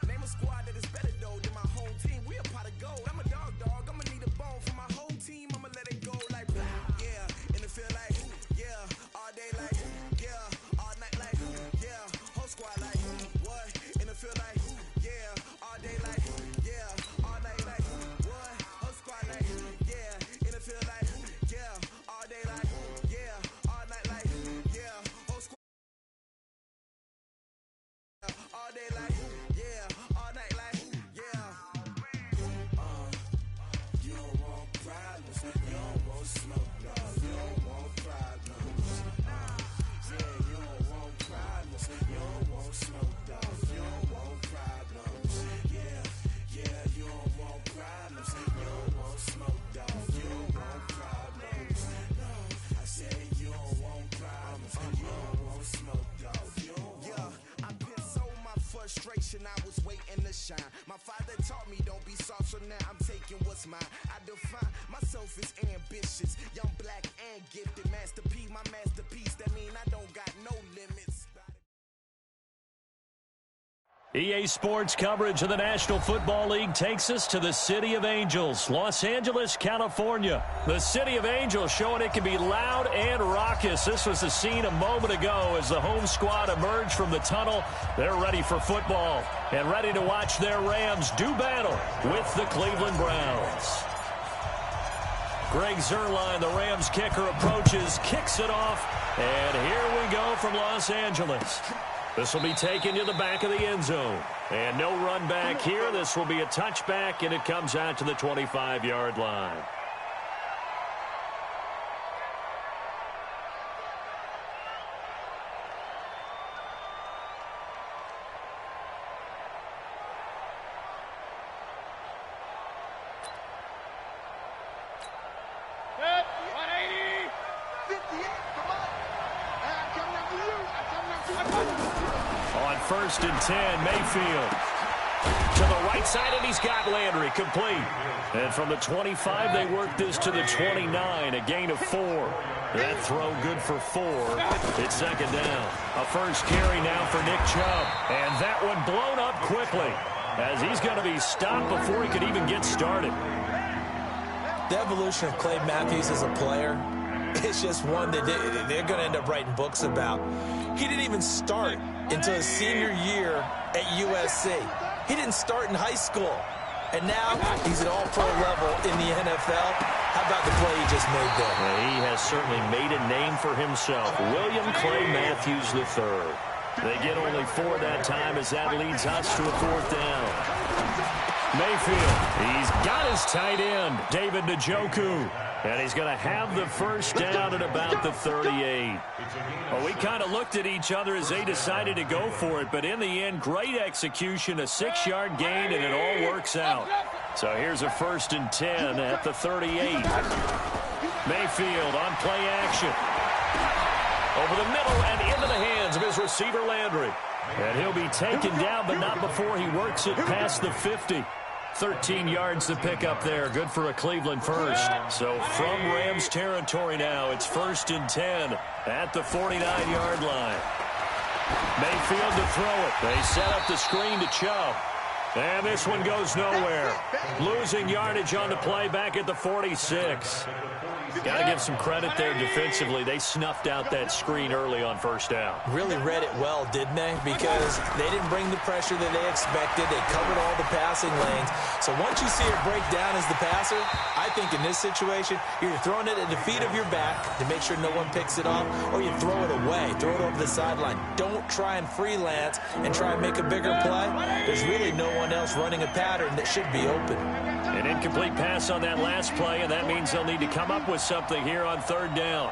Name a squad that is better though than my home team. We a pot of gold. I'm a dog. I'ma need a bone for my whole team. I'ma let it go like, yeah. In the field like, yeah. All day like, yeah. All night like, yeah. Whole squad like, what? In the field like, yeah. All day like, yeah. All night like, what? Whole squad like, yeah. In the field like, yeah. All day like, yeah. All night like, yeah. Whole squad. All day like, yeah. All night like, yeah. You don't want problems. You don't want smoke, no. You don't want problems. Yeah, you don't want problems. You don't want smoke, dog. You don't want problems. Yeah, you don't want problems. You don't want smoke, dog. You don't want problems. No, I said you don't want problems. You don't want smoke, dog. You don't want. Yeah, I been so my frustration. I was waiting to shine. My father taught me don't be soft, so now I'm taking what's mine. I define myself as ambitious, young, black, and gifted. Master P, my masterpiece. That mean I don't got no limits. EA Sports coverage of the National Football League takes us to the City of Angels, Los Angeles, California. The City of Angels showing it can be loud and raucous. This was the scene a moment ago as the home squad emerged from the tunnel. They're ready for football and ready to watch their Rams do battle with the Cleveland Browns. Greg Zuerlein, the Rams kicker, approaches, kicks it off, and here we go from Los Angeles. This will be taken to the back of the end zone. And no run back here. This will be a touchback, and it comes out to the 25-yard line. First and 10, Mayfield to the right side, and he's got Landry complete. And from the 25, they work this to the 29, a gain of 4. That throw good for 4. It's second down. A first carry now for Nick Chubb. And that one blown up quickly as he's going to be stopped before he could even get started. The evolution of Clay Matthews as a player, it's just one that they're going to end up writing books about. He didn't even start until his senior year at USC. He didn't start in high school. And now he's at all-pro level in the NFL. How about the play he just made there? Well, he has certainly made a name for himself. William Clay Matthews III. They get only 4 that time as that leads us to a 4th down. Mayfield, he's got his tight end, David Njoku. And he's going to have the first down at about the 38. Well, we kind of looked at each other as they decided to go for it. But in the end, great execution, a 6-yard gain, and it all works out. So here's a first and 10 at the 38. Mayfield on play action. Over the middle and into the hands of his receiver, Landry. And he'll be taken down, but not before he works it past the 50. 13 yards to pick up there. Good for a Cleveland first. So from Rams territory now, it's first and 10 at the 49-yard line. Mayfield to throw it. They set up the screen to Chubb. And this one goes nowhere. Losing yardage on the play back at the 46. Got to give some credit there defensively. They snuffed out that screen early on first down. Really read it well, didn't they? Because they didn't bring the pressure that they expected. They covered all the passing lanes. So once you see it break down as the passer, I think in this situation, you're throwing it at the feet of your back to make sure no one picks it off, or you throw it away, throw it over the sideline. Don't try and freelance and try and make a bigger play. There's really no one else running a pattern that should be open. An incomplete pass on that last play, and that means they'll need to come up with something here on third down.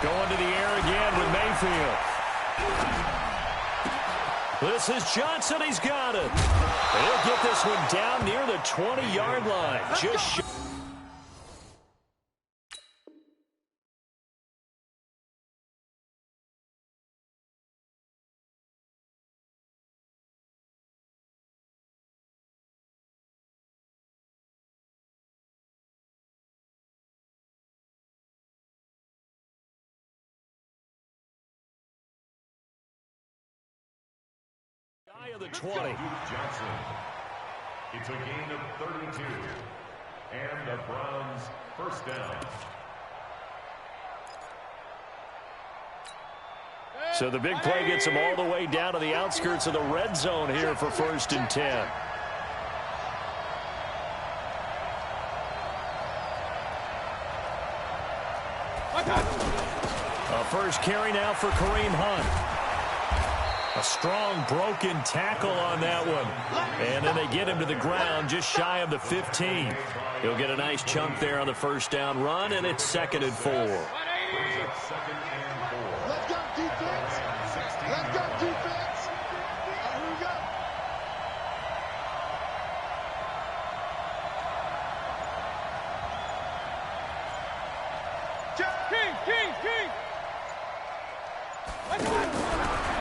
Going to the air again with Mayfield. This is Johnson. He's got it. He'll get this one down near the 20-yard line. Just the 20. It's a gain of 32. And the Browns first down. So the big play gets them all the way down to the outskirts of the red zone here for 1st and 10. A first carry now for Kareem Hunt. A strong broken tackle on that one. And then they get him to the ground just shy of the 15. He'll get a nice chunk there on the first down run, and it's 2nd and 4. Let's go, defense. Let's go, defense. Here we go. King.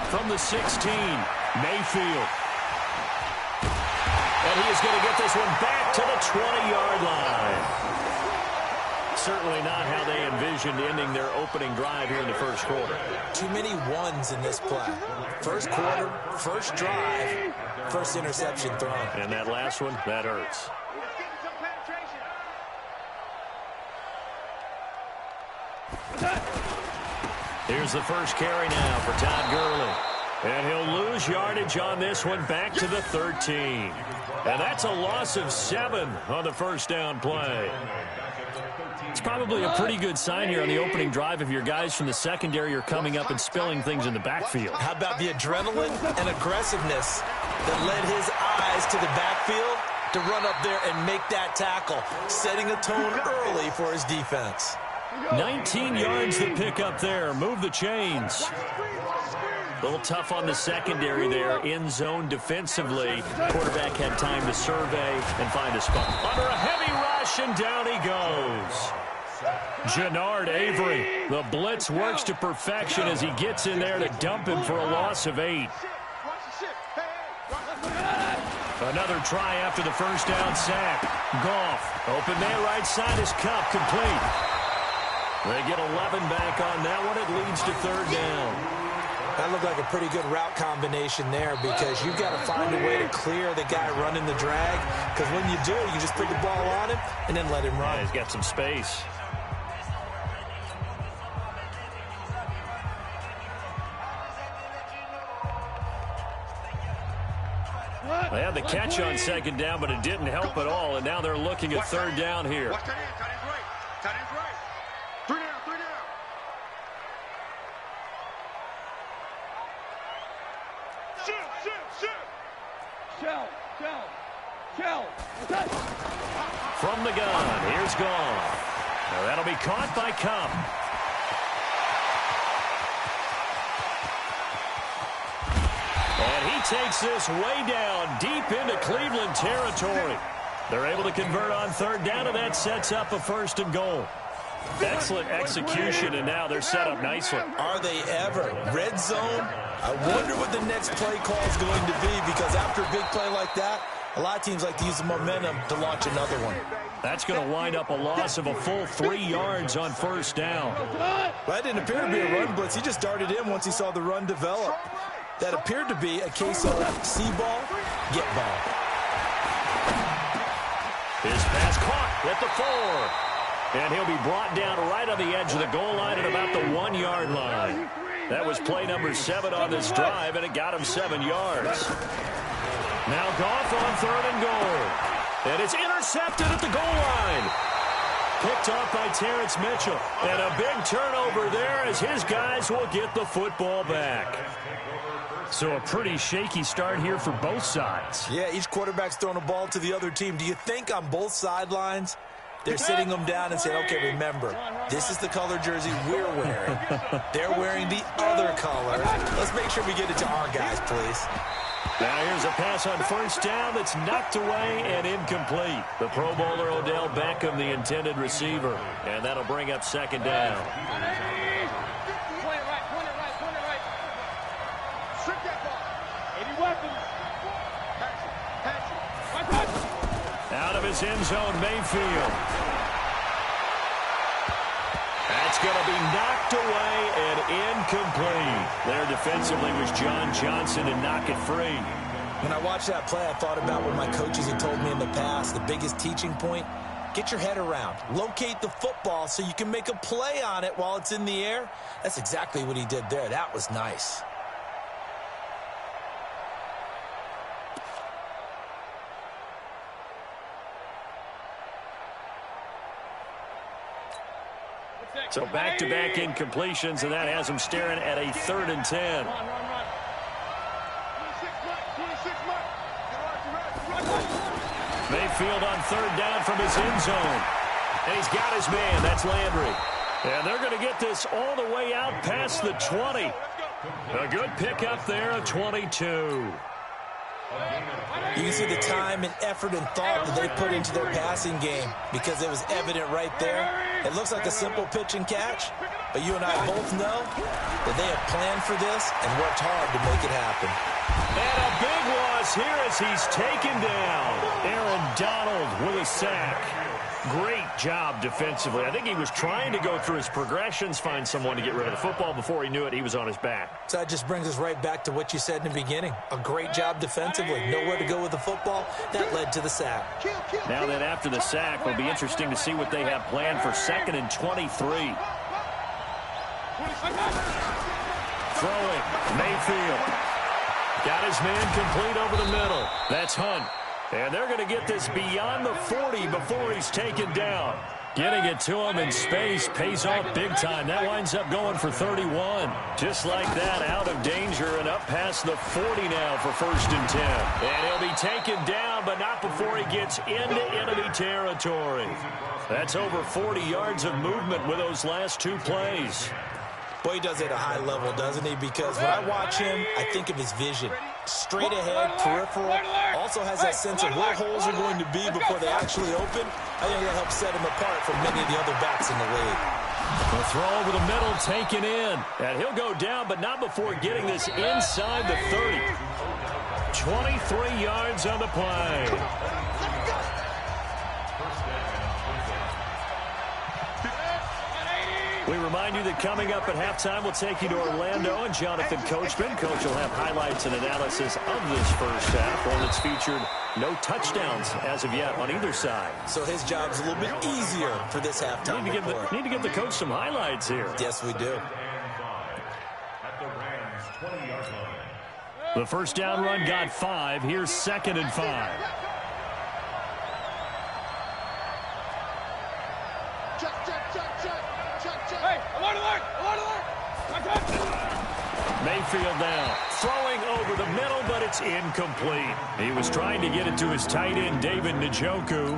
From the 16, Mayfield. And he is going to get this one back to the 20-yard line. Certainly not how they envisioned ending their opening drive here in the first quarter. Too many ones in this play. First quarter, first drive, first interception thrown. And that last one, that hurts. Here's the first carry now for Todd Gurley. And he'll lose yardage on this one back to the 13. And that's a loss of 7 on the first down play. It's probably a pretty good sign here on the opening drive if your guys from the secondary are coming up and spilling things in the backfield. How about the adrenaline and aggressiveness that led his eyes to the backfield to run up there and make that tackle, setting a tone early for his defense. 19 yards to pick up there. Move the chains. A little tough on the secondary there. In zone defensively. Quarterback had time to survey and find a spot. Under a heavy rush, and down he goes. Jannard Avery. The blitz works to perfection as he gets in there to dump him for a loss of 8. Another try after the first down sack. Goff. Open man right side is Cup. Complete. They get 11 back on that one. It leads to 3rd down. That looked like a pretty good route combination there because you've got to find a way to clear the guy running the drag, because when you do, you just put the ball on him and then let him run. Yeah, he's got some space. They had the catch on 2nd down, but it didn't help at all, and now they're looking at 3rd down here. Watch tight end right. Tight end's right. 3 down. Shell. From the gun, here's Goff. Now that'll be caught by Cup. And he takes this way down, deep into Cleveland territory. They're able to convert on 3rd down, and that sets up a 1st and goal. Excellent execution, and now they're set up nicely. Are they ever? Red zone? I wonder what the next play call is going to be, because after a big play like that, a lot of teams like to use the momentum to launch another one. That's going to wind up a loss of a full 3 yards on 1st down. Well, that didn't appear to be a run blitz. He just darted in once he saw the run develop. That appeared to be a case of see ball, get ball. His pass caught at the 4. And he'll be brought down right on the edge of the goal line at about the 1-yard line. That was play number 7 on this drive, and it got him 7 yards. Now Goff on 3rd and goal. And it's intercepted at the goal line. Picked off by Terrence Mitchell. And a big turnover there as his guys will get the football back. So a pretty shaky start here for both sides. Yeah, each quarterback's throwing a ball to the other team. Do you think on both sidelines they're sitting them down and saying, okay, remember, this is the color jersey we're wearing. They're wearing the other color. Let's make sure we get it to our guys, please. Now here's a pass on 1st down that's knocked away and incomplete. The Pro Bowler Odell Beckham, the intended receiver. And that'll bring up 2nd down. Point it right. Strip that ball. Any weapons. Patch it. Out of his end zone, Mayfield. That's going to be knocked away and incomplete. There defensively was John Johnson to knock it free. When I watched that play, I thought about what my coaches had told me in the past. The biggest teaching point, get your head around. Locate the football so you can make a play on it while it's in the air. That's exactly what he did there. That was nice. So back-to-back incompletions, and that has him staring at a 3rd and 10. Mayfield on 3rd down from his end zone. And he's got his man. That's Landry. And they're going to get this all the way out past the 20. A good pickup there, a 22. You can see the time and effort and thought that they put into their passing game because it was evident right there. It looks like a simple pitch and catch, but you and I both know that they have planned for this and worked hard to make it happen. And a big loss here as he's taken down. Aaron Donald with a sack. Great job defensively. I think he was trying to go through his progressions, find someone to get rid of the football. Before he knew it, he was on his back. So that just brings us right back to what you said in the beginning. A great job defensively. Nowhere to go with the football. That led to the sack. Now then, after the sack, it'll be interesting to see what they have planned for 2nd and 23. Throwing. Mayfield. Got his man complete over the middle. That's Hunt. And they're going to get this beyond the 40 before he's taken down. Getting it to him in space pays off big time. That winds up going for 31. Just like that, out of danger and up past the 40 now for 1st and 10. And he'll be taken down, but not before he gets into enemy territory. That's over 40 yards of movement with those last 2 plays. Boy, he does it at a high level, doesn't he? Because when I watch him, I think of his vision. Straight ahead, peripheral. Also has that sense of where holes are going to be before they actually open. I think that helps set him apart from many of the other backs in the league. The throw over the middle taken in. And he'll go down, but not before getting this inside the 30. 23 yards on the play. We remind you that coming up at halftime, we'll take you to Orlando and Jonathan Coachman. Coach will have highlights and analysis of this first half. One that's featured no touchdowns as of yet on either side. So his job's a little bit easier for this halftime report. Need to give the coach some highlights here. Yes, we do. The first down run got 5. Here's 2nd and 5. Mayfield now throwing over the middle, but it's incomplete. He was trying to get it to his tight end, David Njoku,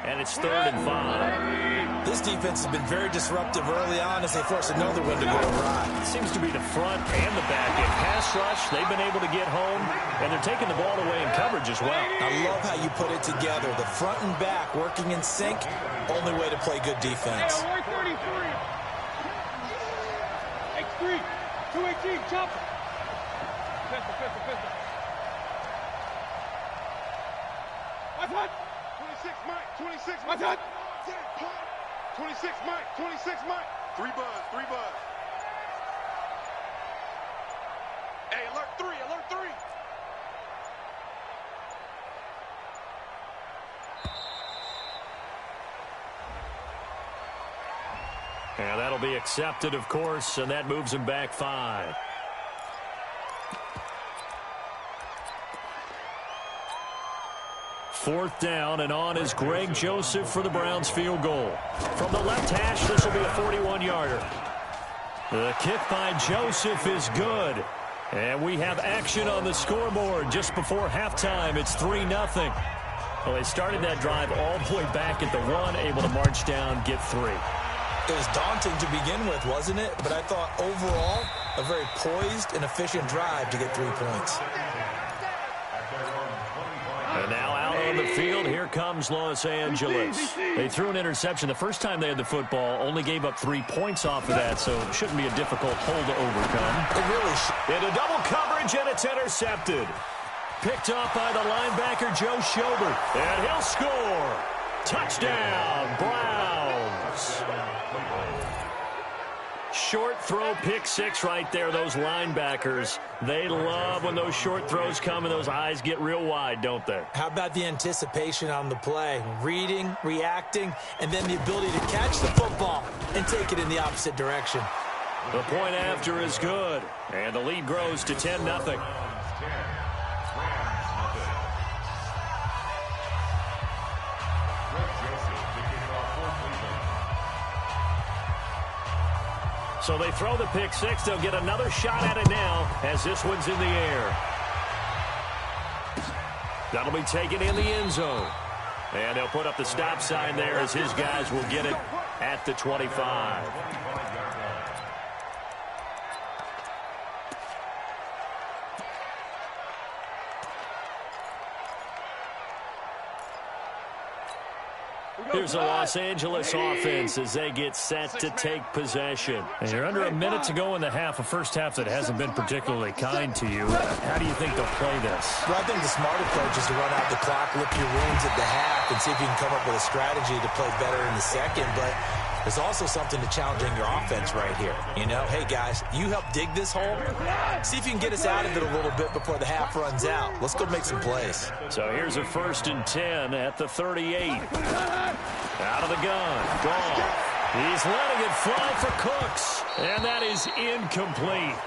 and it's 3rd and 5. This defense has been very disruptive early on as they force another one to go awry. It seems to be the front and the back end. Pass rush, they've been able to get home, and they're taking the ball away in coverage as well. I love how you put it together. The front and back working in sync, only way to play good defense. X3, 218, chop. Pistol. What's that? 26 Mike, 26 What's that? 26 Mike, 26 Mike. 3 buzz. Hey, alert 3. And that'll be accepted, of course, and that moves him back 5. Fourth down, and on is Greg Joseph for the Browns field goal. From the left hash, this will be a 41-yarder. The kick by Joseph is good. And we have action on the scoreboard just before halftime. It's 3-0. Well, they started that drive all the way back at the 1, able to march down, get 3. It was daunting to begin with, wasn't it? But I thought overall, a very poised and efficient drive to get 3 points. And now out on the field, here comes Los Angeles. They threw an interception the first time they had the football, only gave up 3 points off of that, so it shouldn't be a difficult hole to overcome. It really should. Into double coverage, and it's intercepted. Picked off by the linebacker, Joe Schobert. And he'll score. Touchdown, Browns. Short throw, pick six right there. Those linebackers, they love when those short throws come and those eyes get real wide, don't they? How about the anticipation on the play? Reading, reacting, and then the ability to catch the football and take it in the opposite direction. The point after is good, and the lead grows to 10-0. So they throw the pick six. They'll get another shot at it now as this one's in the air. That'll be taken in the end zone. And they'll put up the stop sign there as his guys will get it at the 25. Here's the Los Angeles offense as they get set to take possession. And you're under a minute to go in the half, a first half that hasn't been particularly kind to you. How do you think they'll play this? Well, I think the smart approach is to run out the clock, lick your wounds at the half, and see if you can come up with a strategy to play better in the second. But there's also something to challenging your offense right here. You know, hey, guys, you help dig this hole. See if you can get us out of it a little bit before the half runs out. Let's go make some plays. So here's a 1st and 10 at the 38. Out of the gun. Gone. He's letting it fly for Cooks. And that is incomplete.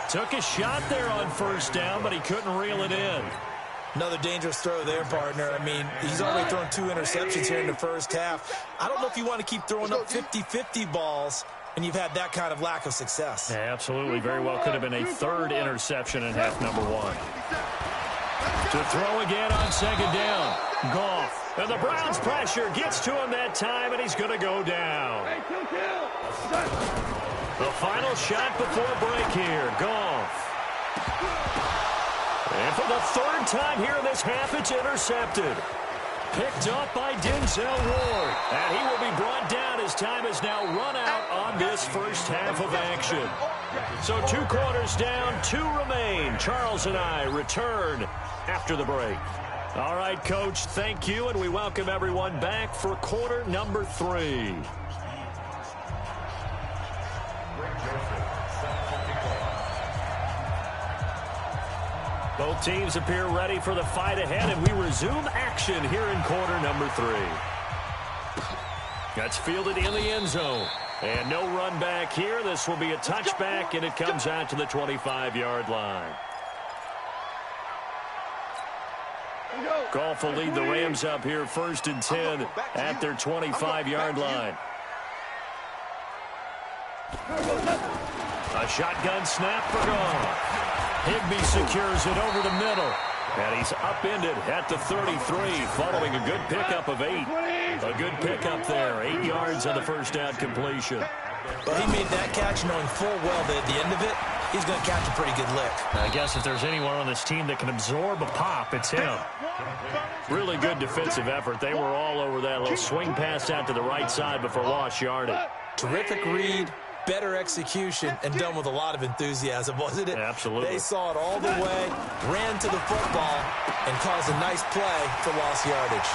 Took a shot there on 1st down, but he couldn't reel it in. Another dangerous throw there, partner. I mean, he's already thrown 2 interceptions here in the first half. I don't know if you want to keep throwing up 50-50 balls, and you've had that kind of lack of success. Yeah, absolutely. Very well could have been a 3rd interception in half number 1. To throw again on 2nd down. Goff. And the Browns' pressure gets to him that time, and he's going to go down. The final shot before break here. Goff. And for the 3rd time here in this half, it's intercepted. Picked up by Denzel Ward. And he will be brought down as time has now run out on this first half of action. So 2 quarters down, 2 remain. Charles and I return after the break. All right, Coach, thank you, and we welcome everyone back for quarter number 3. Both teams appear ready for the fight ahead, and we resume action here in quarter number 3. That's fielded in the end zone. And no run back here. This will be a touchback, and it comes out to the 25-yard line. Goff will lead the Rams up here 1st and 10 at their 25-yard line. A shotgun snap for Goff. Higbee secures it over the middle. And he's upended at the 33 following a good pickup of 8. A good pickup there. 8 yards on the first down completion. But he made that catch knowing full well that at the end of it, he's going to catch a pretty good lick. I guess if there's anyone on this team that can absorb a pop, it's him. Really good defensive effort. They were all over that little swing pass out to the right side before lost yardage. Terrific read, better execution, and done with a lot of enthusiasm, wasn't it? Absolutely. They saw it all the way, ran to the football, and caused a nice play for lost yardage.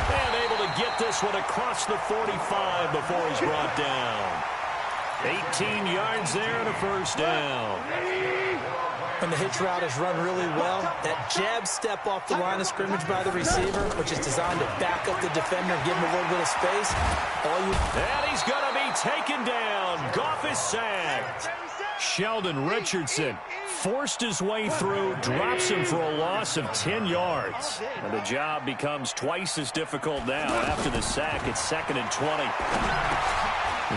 And able to get this one across the 45 before he's brought down. 18 yards there and a first down. When the hitch route is run really well, that jab step off the line of scrimmage by the receiver, which is designed to back up the defender and give him a little bit of space. And he's going to be taken down. Goff is sacked. Sheldon Richardson forced his way through, drops him for a loss of 10 yards. And the job becomes twice as difficult now after the sack. It's 2nd and 20.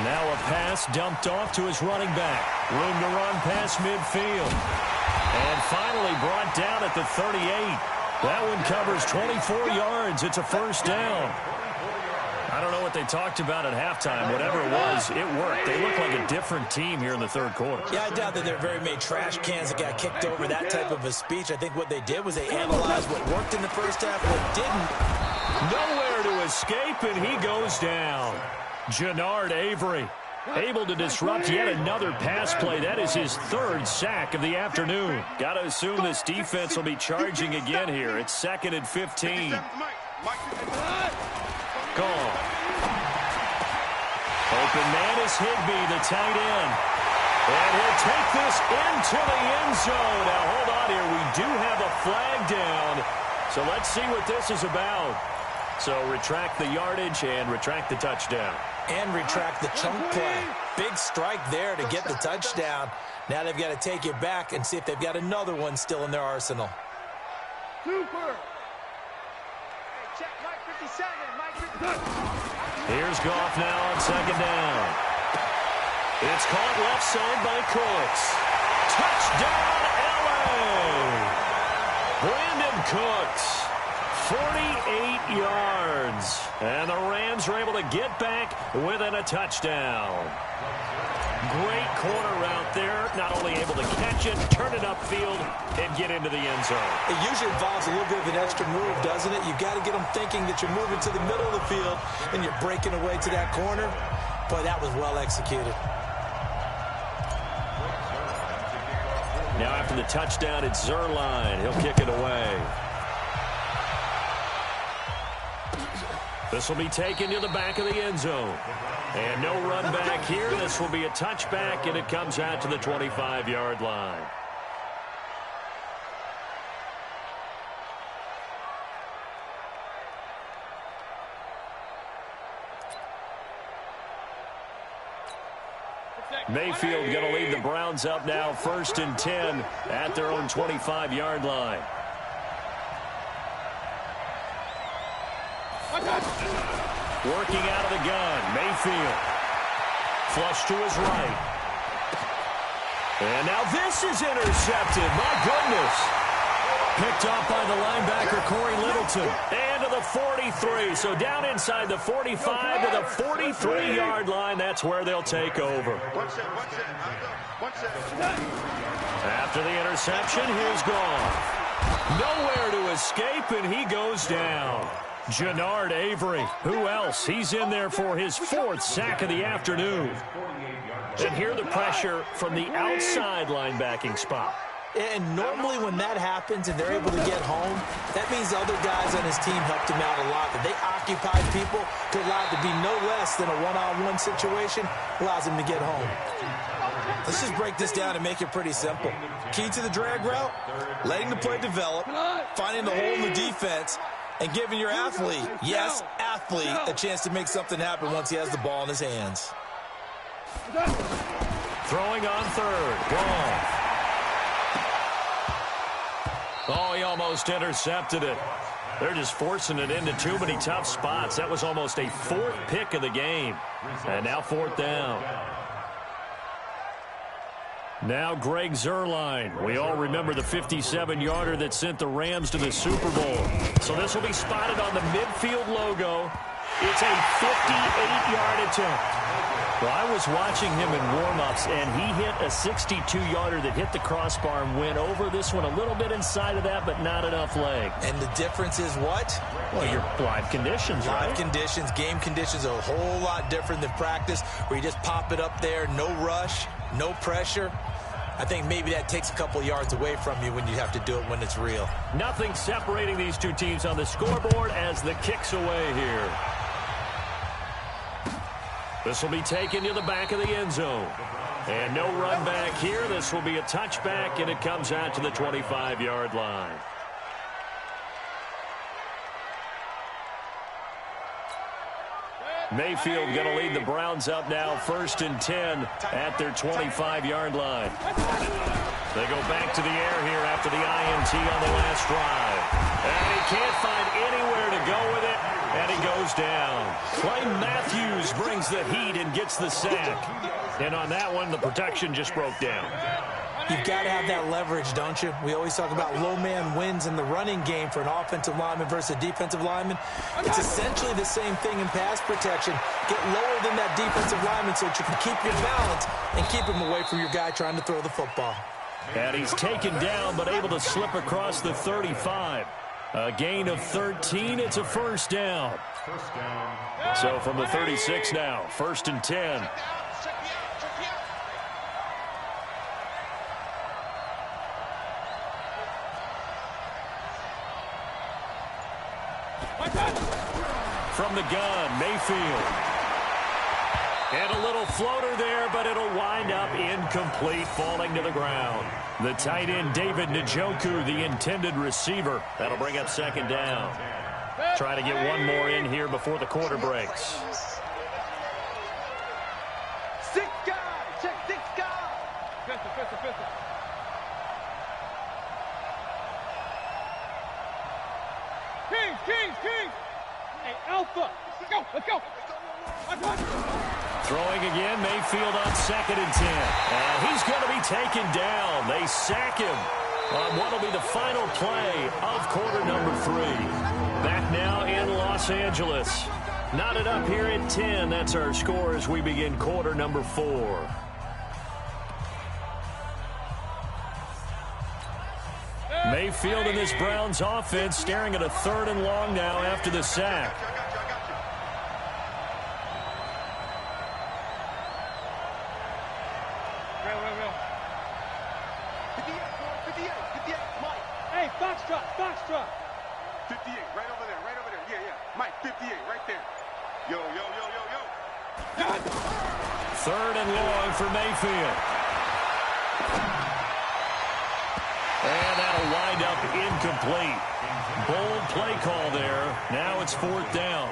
Now a pass dumped off to his running back. Room to run past midfield. And finally brought down at the 38. That one covers 24 yards. It's a first down. I don't know what they talked about at halftime. Whatever it was, it worked. They look like a different team here in the 3rd quarter. Yeah, I doubt that there are very many trash cans that got kicked over that type of a speech. I think what they did was they analyzed what worked in the first half, what didn't. Nowhere to escape, and he goes down. Jannard Avery able to disrupt yet another pass play. That is his 3rd sack of the afternoon. Got to assume this defense will be charging again here. It's 2nd and 15. Goff. Open man is Higbee, the tight end. And he'll take this into the end zone. Now, hold on here. We do have a flag down. So let's see what this is about. So retract the yardage and retract the touchdown. And retract the chunk play. Big strike there to get the touchdown. Now they've got to take it back and see if they've got another one still in their arsenal. Super. Check Mike 57. Mike 57. Here's Goff now on second down. It's caught left side by Cooks. Touchdown, L.A. Brandon Cooks. 48 yards. And the Rams are able to get back within a touchdown. Great corner route there. Not only able to catch it, turn it upfield, and get into the end zone. It usually involves a little bit of an extra move, doesn't it? You've got to get them thinking that you're moving to the middle of the field and you're breaking away to that corner. Boy, that was well executed. Now after the touchdown, it's Zerline. He'll kick it away. This will be taken to the back of the end zone. And no run back here. This will be a touchback, and it comes out to the 25-yard line. Mayfield going to lead the Browns up now, 1st and 10 at their own 25-yard line. Working out of the gun, Mayfield. Flush to his right. And now this is intercepted. My goodness. Picked off by the linebacker, Corey Littleton. And to the 43. So down inside the 45 to the 43-yard line. That's where they'll take over. After the interception, here's Goff. Nowhere to escape, and he goes down. Jannard Avery. Who else? He's in there for his 4th sack of the afternoon. And here the pressure from the outside linebacking spot. And normally when that happens and they're able to get home, that means other guys on his team helped him out a lot. That they occupy people to allow it to be no less than a one-on-one situation, allows him to get home. Let's just break this down and make it pretty simple. Key to the drag route, letting the play develop, finding the hole in the defense, and giving your athlete, yes, athlete, a chance to make something happen once he has the ball in his hands. Throwing on third. Goff. Oh, he almost intercepted it. They're just forcing it into too many tough spots. That was almost a 4th pick of the game. And now 4th down. Now Greg Zerline. We all remember the 57-yarder that sent the Rams to the Super Bowl. So this will be spotted on the midfield logo. It's a 58-yard attempt. Well, I was watching him in warm-ups, and he hit a 62-yarder that hit the crossbar and went over this one a little bit inside of that, but not enough leg. And the difference is what? Well, your live conditions, right? Live conditions, game conditions are a whole lot different than practice, where you just pop it up there, no rush, no pressure. I think maybe that takes a couple yards away from you when you have to do it when it's real. Nothing separating these two teams on the scoreboard as the kick's away here. This will be taken to the back of the end zone. And no run back here. This will be a touchback, and it comes out to the 25-yard line. Mayfield going to lead the Browns up now, 1st and 10 at their 25-yard line. They go back to the air here after the INT on the last drive. And he can't find anywhere to go with it, and he goes down. Clay Matthews brings the heat and gets the sack. And on that one, the protection just broke down. You've got to have that leverage, don't you? We always talk about low man wins in the running game for an offensive lineman versus a defensive lineman. It's essentially the same thing in pass protection. Get lower than that defensive lineman so that you can keep your balance and keep him away from your guy trying to throw the football. And he's taken down but able to slip across the 35. A gain of 13. It's a 1st down. So from the 36 now, 1st and 10. From the gun, Mayfield. And a little floater there, but it'll wind up incomplete, falling to the ground. The tight end, David Njoku, the intended receiver. That'll bring up second down. Try to get one more in here before the quarter breaks. 6 guys. Check 6 guys. Pistol. Kings. Hey, Alpha. Let's go. Throwing again, Mayfield on 2nd and 10. And he's going to be taken down. They sack him on what will be the final play of quarter number 3. Back now in Los Angeles. Knotted up here at 10. That's our score as we begin quarter number 4. Mayfield in this Browns offense staring at a 3rd and long now after the sack. Real. 58, Mike. Hey, Foxtrot. 58, right over there. Yeah. Mike, 58, right there. Yo. 3rd and long for Mayfield. And that'll wind up incomplete. Bold play call there. Now it's 4th down.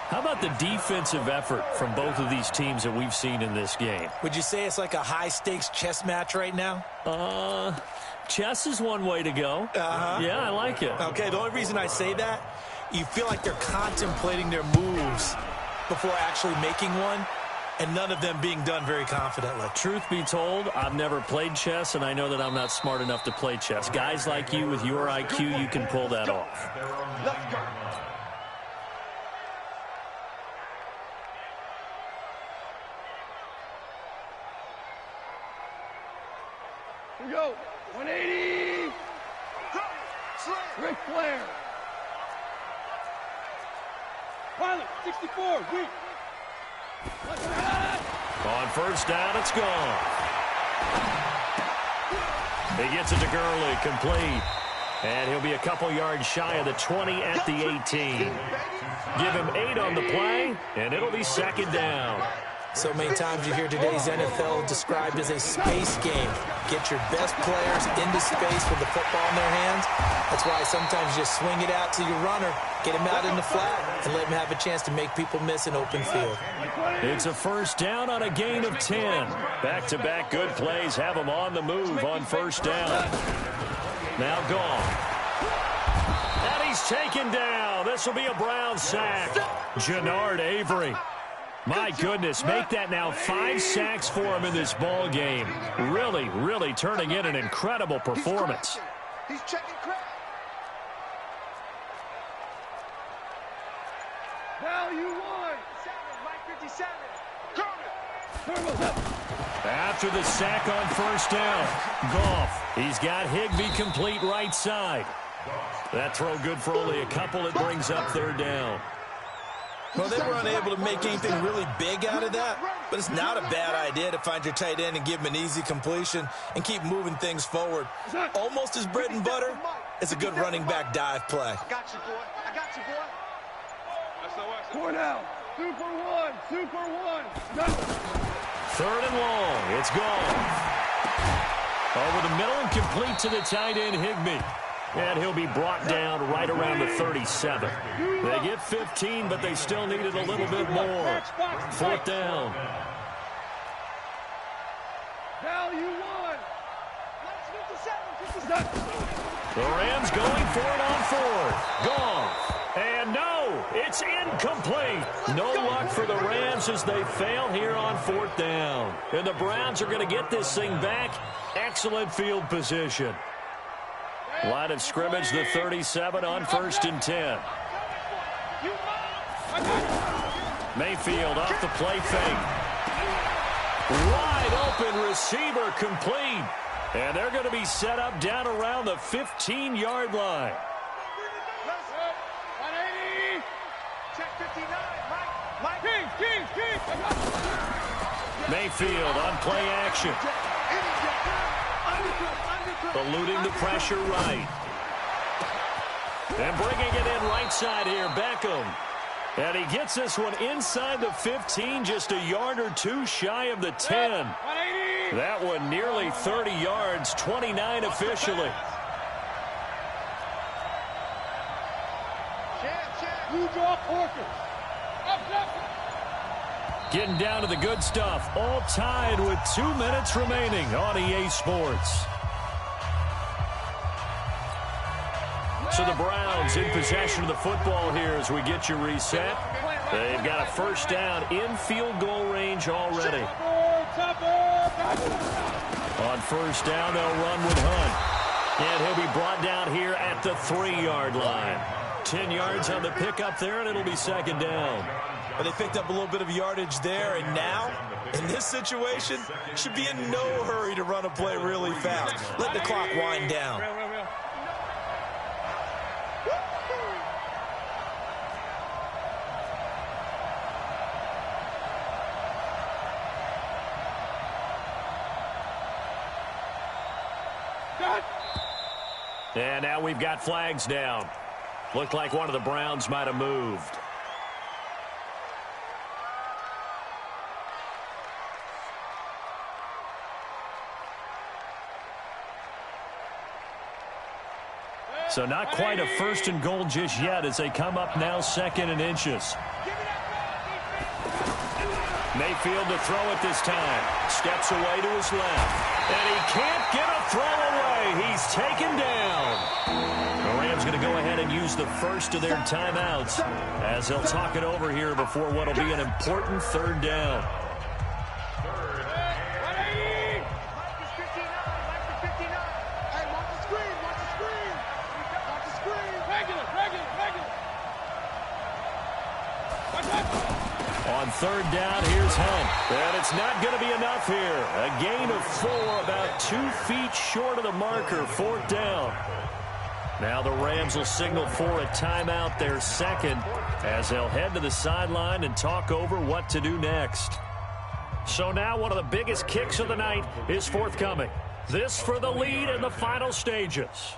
How about the defensive effort from both of these teams that we've seen in this game? Would you say it's like a high-stakes chess match right now? Chess is one way to go. Yeah, I like it. Okay, the only reason I say that, you feel like they're contemplating their moves before actually making one, and none of them being done very confidently. Truth be told, I've never played chess, and I know that I'm not smart enough to play chess. Guys like you with your IQ, you can pull that off. Let's go. Here we go. 180. Ric Flair. Pilot, 64. Weak. On 1st down, it's gone. He gets it to Gurley, complete. And he'll be a couple yards shy of the 20 at the 18. Give him 8 on the play, and it'll be 2nd down. So many times you hear today's NFL described as a space game. Get your best players into space with the football in their hands. That's why sometimes you just swing it out to your runner, get him out in the flat, and let him have a chance to make people miss an open field. It's a 1st down on a gain of 10. Back-to-back good plays have him on the move on 1st down. Now gone. And he's taken down. This will be a Brown sack. Jannard Avery. My goodness, make that now 5 sacks for him in this ball game. Really turning in an incredible performance. He's checking crack. Value 1. 7, Mike 57. After the sack on 1st down, Goff. He's got Higbee complete right side. That throw good for only a couple. It brings up 3rd down. Well, they were unable to make anything really big out of that, but it's not a bad idea to find your tight end and give him an easy completion and keep moving things forward. Almost his bread and butter. It's a good running back dive play. I got you, boy. 4 down. Super 1. 3rd and long. It's gone. Over the middle and complete to the tight end, Higbee. And he'll be brought down right around the 37. They get 15, but they still needed a little bit more. 4th down. Value 1. 57. The Rams going for it on 4th. Gone. And no, it's incomplete. No luck for the Rams as they fail here on 4th down. And the Browns are going to get this thing back. Excellent field position. Line of scrimmage, the 37 on 1st and 10. Mayfield off the play fake. Wide open receiver complete. And they're going to be set up down around the 15-yard line. 180. Check 59. Mike. King. Mayfield on play action. Eluding the pressure right. And bringing it in right side here, Beckham. And he gets this one inside the 15, just a yard or two shy of the 10. That one nearly 30 yards, 29 officially. You draw Porkers. Getting down to the good stuff. All tied with 2 minutes remaining on EA Sports. So the Browns in possession of the football here as we get you reset. They've got a first down in field goal range already. On first down, they'll run with Hunt. And he'll be brought down here at the 3-yard line. 10 yards on the pickup there, and it'll be second down. But they picked up a little bit of yardage there, and now, in this situation, should be in no hurry to run a play really fast. Let the clock wind down. And now we've got flags down. Looked like one of the Browns might have moved. So not quite a first and goal just yet as they come up now second and inches. Mayfield to throw it this time. Steps away to his left. And he can't get a throw away. He's taken down. The Rams going to go ahead and use the first of their timeouts as they'll talk it over here before what will be an important third down. On third down, here's Hunt. And it's not going to be enough here. A gain of 4, about 2 feet short of the marker, fourth down. Now the Rams will signal for a timeout, their second, as they'll head to the sideline and talk over what to do next. So now one of the biggest kicks of the night is forthcoming. This for the lead in the final stages.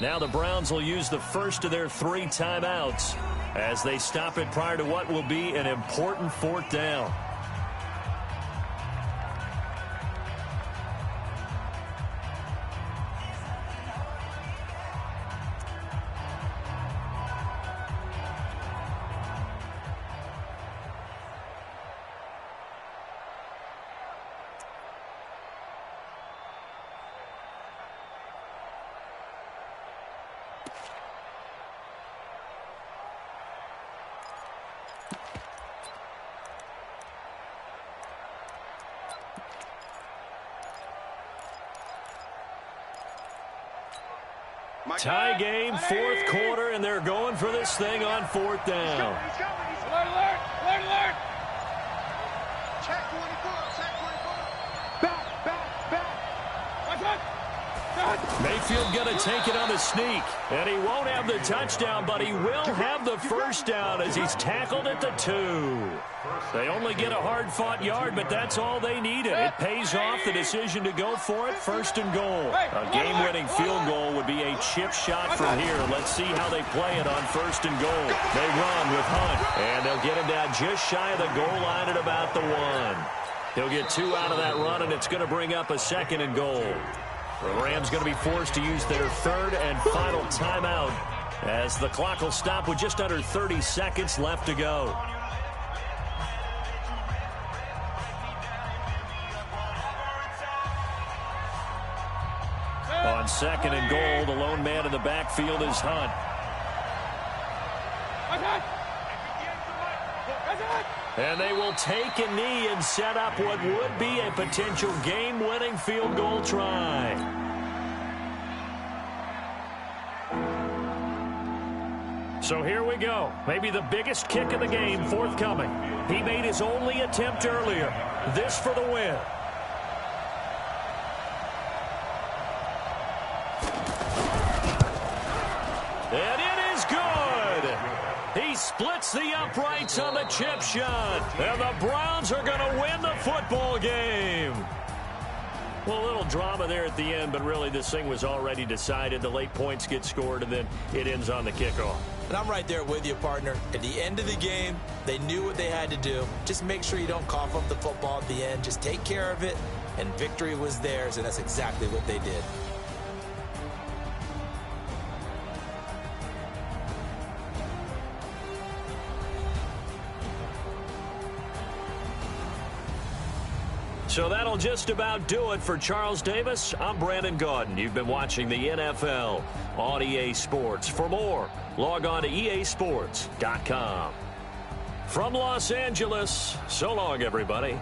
Now the Browns will use the first of their 3 timeouts as they stop it prior to what will be an important fourth down. Tie game, fourth quarter, and they're going for this thing on fourth down. Alert, alert, alert. Check 24, check 24. Back. Watch out. Mayfield going to take it on the sneak, and he won't have the touchdown, but he will have the first down as he's tackled at the 2. They only get a hard-fought yard, but that's all they needed. It pays off the decision to go for it, first and goal. A game-winning field goal would be a chip shot from here. Let's see how they play it on first and goal. They run with Hunt, and they'll get him down just shy of the goal line at about the 1. He'll get 2 out of that run, and it's going to bring up a second and goal. The Rams going to be forced to use their third and final timeout as the clock will stop with just under 30 seconds left to go. On second and goal, the lone man in the backfield is Hunt. And they will take a knee and set up what would be a potential game-winning field goal try. So here we go. Maybe the biggest kick of the game forthcoming. He made his only attempt earlier. This for the win. And it is good. He splits the uprights on the chip shot. And the Browns are going to win the football game. Well, a little drama there at the end, but really this thing was already decided. The late points get scored, and then it ends on the kickoff. And I'm right there with you, partner. At the end of the game, they knew what they had to do. Just make sure you don't cough up the football at the end. Just take care of it, and victory was theirs, and that's exactly what they did. So that'll just about do it for Charles Davis. I'm Brandon Gaudin. You've been watching the NFL on EA Sports. For more, log on to easports.com. From Los Angeles, so long, everybody.